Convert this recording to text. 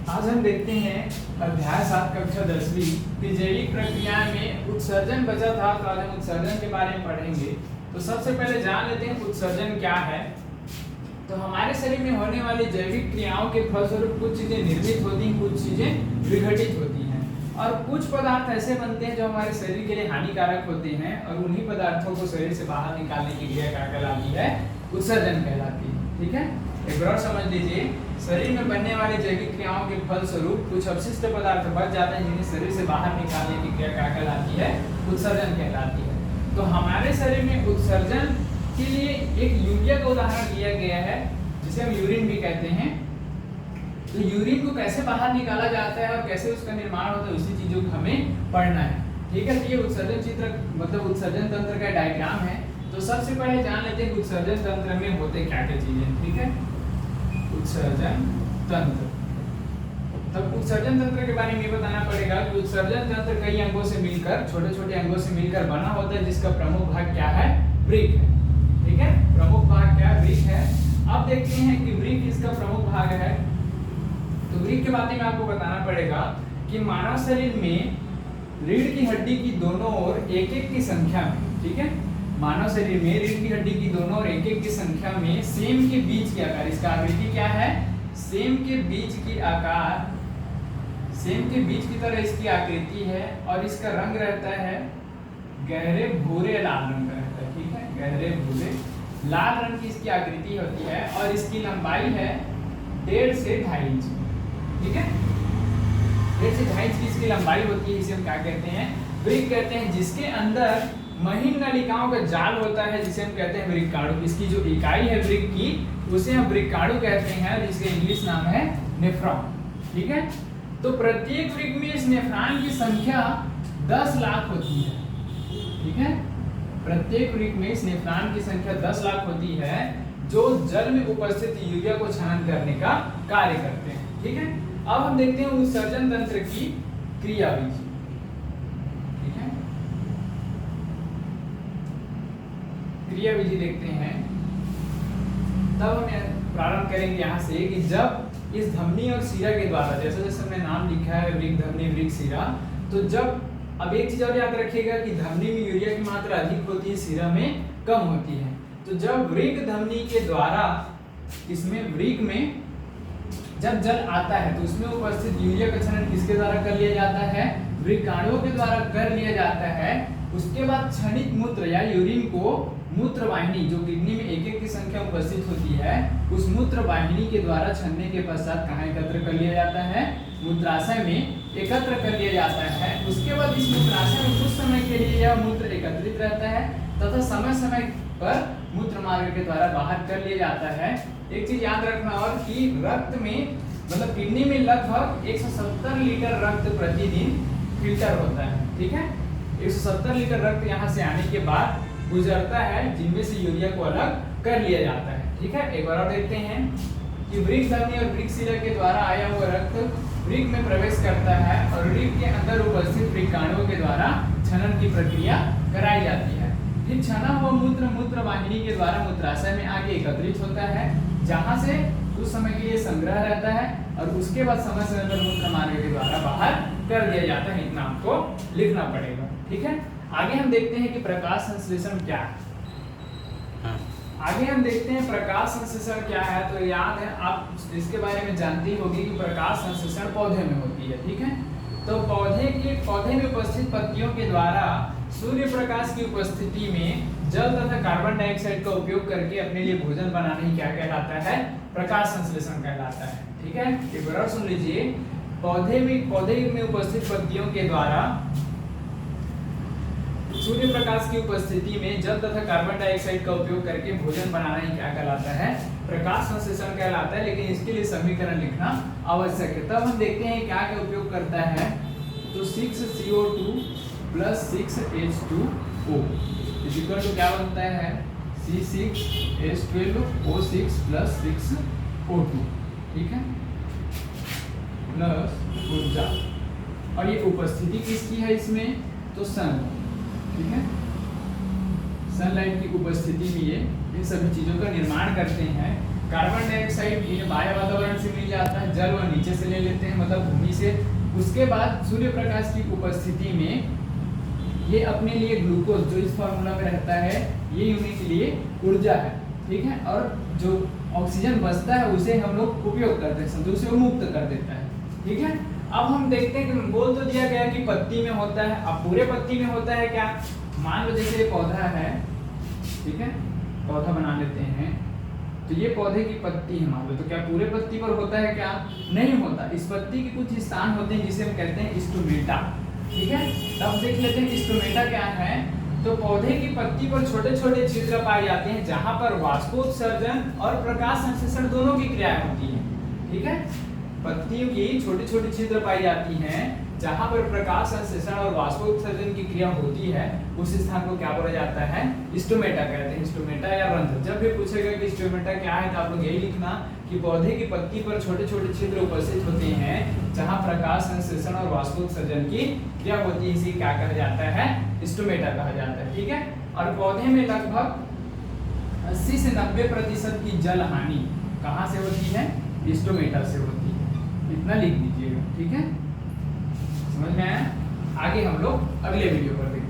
आज हम देखते हैं अध्याय 7 कक्षा 10वीं की जैविक प्रक्रिया में उत्सर्जन बचा था। तो आज हम उत्सर्जन के बारे में पढ़ेंगे। तो सबसे पहले जान लेते हैं उत्सर्जन क्या है। तो हमारे शरीर में होने वाली जैविक क्रियाओं के फलस्वरूप कुछ चीजें निर्मित होती हैं, कुछ चीजें विघटित होती हैं और कुछ पदार्थ ऐसे बनते हैं जो हमारे शरीर के लिए हानिकारक होते हैं और उन्हीं पदार्थों को शरीर से बाहर निकालने की क्रिया क्या कहलाती है? उत्सर्जन कहलाती है। ठीक है, एक बार समझ लीजिए, शरीर में बनने वाली जैविक क्रियाओं के फलस्वरूप कुछ अपशिष्ट पदार्थ बच जाते हैं जिन्हें शरीर से बाहर निकालने की क्रिया क्या कहलाती है? उत्सर्जन कहलाती है। तो हमारे शरीर में उत्सर्जन के लिए एक यूरिया का उदाहरण दिया गया है जिसे हम यूरिन भी कहते हैं। तो यूरिन को कैसे बाहर निकाला जाता है और कैसे उसका निर्माण होता है, उसी चीजों को हमें पढ़ना है। ठीक है, तो ये उत्सर्जन चित्र मतलब उत्सर्जन तंत्र का डायग्राम है। तो सबसे पहले जान लेते हैं उत्सर्जन तंत्र में होते क्या क्या चीजें। ठीक है, उत्सर्जन तंत्र। तब उत्सर्जन तंत्र के बारे में ये बताना पड़ेगा कि उत्सर्जन तंत्र कई अंगों से मिलकर, छोटे छोटे अंगों से मिलकर बना होता है जिसका प्रमुख भाग क्या है? वृक्क है। ठीक है, प्रमुख भाग क्या है? वृक्क है। अब देखते हैं कि वृक्क इसका प्रमुख भाग है। तो वृक्क के बारे में आपको बताना पड़ेगा कि मानव शरीर में रीढ़ की हड्डी की दोनों ओर एक एक की संख्या में, ठीक है, मानव शरीर में रीढ़ की हड्डी की दोनों ओर एक एक की संख्या में सेम के बीच की आकार, इसका आकृति क्या है? सेम के बीच की आकार, सेम के बीच की तरह इसकी आकृति है और इसका रंग रहता है गहरे भूरे लाल रंग का रहता है। ठीक है, गहरे भूरे लाल रंग की इसकी आकृति होती है और इसकी लंबाई है 1.5 से 2.5 इंच। ठीक है, 1.5 से 2.5 इंच की इसकी लंबाई होती है। इसे हम क्या कहते हैं? वृक्क कहते हैं, जिसके अंदर महीन नलिकाओं का जाल होता है जिसे हम कहते हैं वृक्काणु। इसकी जो इकाई है वृक्क की उसे हम वृक्काणु कहते हैं, जिसका इंग्लिश नाम है नेफ्रॉन। ठीक है, तो प्रत्येक वृक्क में इस नेफ्रॉन की संख्या 10 लाख होती है। ठीक है, प्रत्येक वृक्क में इस नेफ्रॉन की संख्या 10 लाख होती है जो जल में उपस्थित यूरिया को छनन करने का कार्य करते हैं। ठीक है, अब हम देखते हैं उत्सर्जन तंत्र की क्रियाविधि। ठीक है, क्रियाविधि देखते हैं। तब हम प्रारंभ करेंगे यहाँ से कि जब इस धमनी और शिरा के द्वारा, जैसे जैसे हमने नाम लिखा है वृक्क धमनी वृक्क शिरा, तो जब अब एक चीज और याद रखिएगा कि धमनी में यूरिया की मात्रा अधिक होती है, शिरा में कम होती है। तो जब वृक्क धमनी के द्वारा इसमें वृक्क में जब जल आता है तो उसमें उपस्थित यूरिया का छनन किसके द्वारा कर लिया जाता है? वृक्काणुओं के द्वारा कर लिया जाता है। उसके बाद क्षणिक मूत्र या यूरिन को मूत्र वाहिनी, जो किडनी में एक एक की संख्या उपस्थित होती है, उस मूत्र वाहिनी के द्वारा छनने के पश्चात कहाँ एकत्र कर लिया जाता है? मूत्राशय में एकत्र कर लिया जाता है। उसके बाद इस मूत्राशय में कुछ समय के लिए यह मूत्र एकत्रित रहता है तथा समय समय पर मूत्र मार्ग के द्वारा बाहर कर लिया जाता है। एक चीज याद रखना और कि रक्त में मतलब किडनी में लगभग 170 लीटर रक्त प्रतिदिन फिल्टर होता है। ठीक है, 170 लीटर रक्त यहाँ से आने के बाद गुजरता है जिनमें से यूरिया को अलग कर लिया जाता है। ठीक है, एक बार और देखते हैं कि वृक्क धमनी और वृक्क शिरा के द्वारा आया हुआ रक्त वृक्क में प्रवेश करता है और वृक्क के अंदर उपस्थित वृक्काणुओं के द्वारा छनन की प्रक्रिया कराई जाती है। फिर छना हुआ मूत्र मूत्र वाहिनी के द्वारा मूत्राशय में आगे एकत्रित होता है, जहां से कुछ समय के लिए संग्रह रहता है और उसके बाद समय समय पर मूत्र मार्ग के द्वारा बाहर कर दिया जाता है। इतना आपको लिखना पड़ेगा। ठीक है, आगे हम देखते हैं कि प्रकाश संश्लेषण क्या है। आगे हम देखते हैं प्रकाश संश्लेषण क्या है। तो याद है, आप इसके बारे में जानते ही होगी कि प्रकाश संश्लेषण पौधे में होती है। ठीक है, तो पौधे में उपस्थित पत्तियों के द्वारा सूर्य प्रकाश की उपस्थिति में जल तथा कार्बन डाइऑक्साइड का उपयोग करके अपने लिए भोजन बनाने क्या कहलाता है? प्रकाश संश्लेषण कहलाता है। ठीक है, एक बार सुन लीजिए, पौधे में उपस्थित पत्तियों के द्वारा सूर्य प्रकाश की उपस्थिति में जल तथा कार्बन डाइऑक्साइड का उपयोग करके भोजन बनाना ही क्या कहलाता है? प्रकाश संश्लेषण कहलाता है। लेकिन इसके लिए समीकरण लिखना आवश्यक है। तब हम देखते हैं क्या क्या उपयोग करता है। तो 6CO2 + 6H2O इक्वल टू क्या बनता है? C6H12O6 + 6O2। ठीक है, प्लस ऊर्जा, और ये उपस्थिति किसकी है इसमें? तो सन। ठीक है, सनलाइट की उपस्थिति में ये इन सभी चीजों का निर्माण करते हैं। कार्बन डाइऑक्साइड इन्हें बाह्य वातावरण से मिल जाता है, जल वह नीचे से ले लेते हैं, मतलब भूमि से। उसके बाद सूर्य प्रकाश की उपस्थिति में ये अपने लिए ग्लूकोज जो इस फॉर्मूला में रहता है ये इनके लिए ऊर्जा है, ठीक है। और जो ऑक्सीजन बचता है उसे हम लोग उपयोग करते हैं, तो उसे मुक्त कर देता है, ठीक है। अब हम देखते हैं कि बोल तो दिया गया कि पत्ती में होता है, अब पूरे पत्ती में होता है क्या। मान लो जैसे ये पौधा है, ठीक है, पौधा बना लेते हैं, तो ये पौधे की पत्ती है मान लो, तो क्या पूरे पत्ती पर होता है क्या, नहीं होता। इस पत्ती के कुछ स्थान होते हैं जिसे हम कहते हैं स्टोमेटा, ठीक है। तब देख लेते हैं स्टोमेटा क्या है। तो पौधे की पत्ती पर छोटे छोटे छिद्र पाए जाते हैं जहां पर वाष्पोत्सर्जन और प्रकाश संश्लेषण दोनों की क्रियाएं होती हैं, ठीक है। पत्तियों की छोटी छोटी छिद्र पाई जाती हैं जहां पर प्रकाश संश्लेषण और वाष्पोत्सर्जन की क्रिया होती है, उस स्थान को क्या बोला जाता है, स्टोमेटा कहते हैं। स्टोमेटा या रंध्र। जब भी पूछेगा कि स्टोमेटा क्या है तो आप लोग यही लिखना कि पौधे की पत्ती पर छोटे छोटे छिद्र उपस्थित होते हैं जहां प्रकाश संश्लेषण और वाष्पोत्सर्जन की क्रिया होती है, इसी क्या कहा जाता है, स्टोमेटा कहा जाता है, ठीक है। और पौधे में लगभग 80 से 90% की जल हानि कहाँ से होती है, स्टोमेटा से होती है। इतना लिख दीजिएगा, ठीक है। समझ में आया। आगे हम लोग अगले वीडियो पर देखेंगे।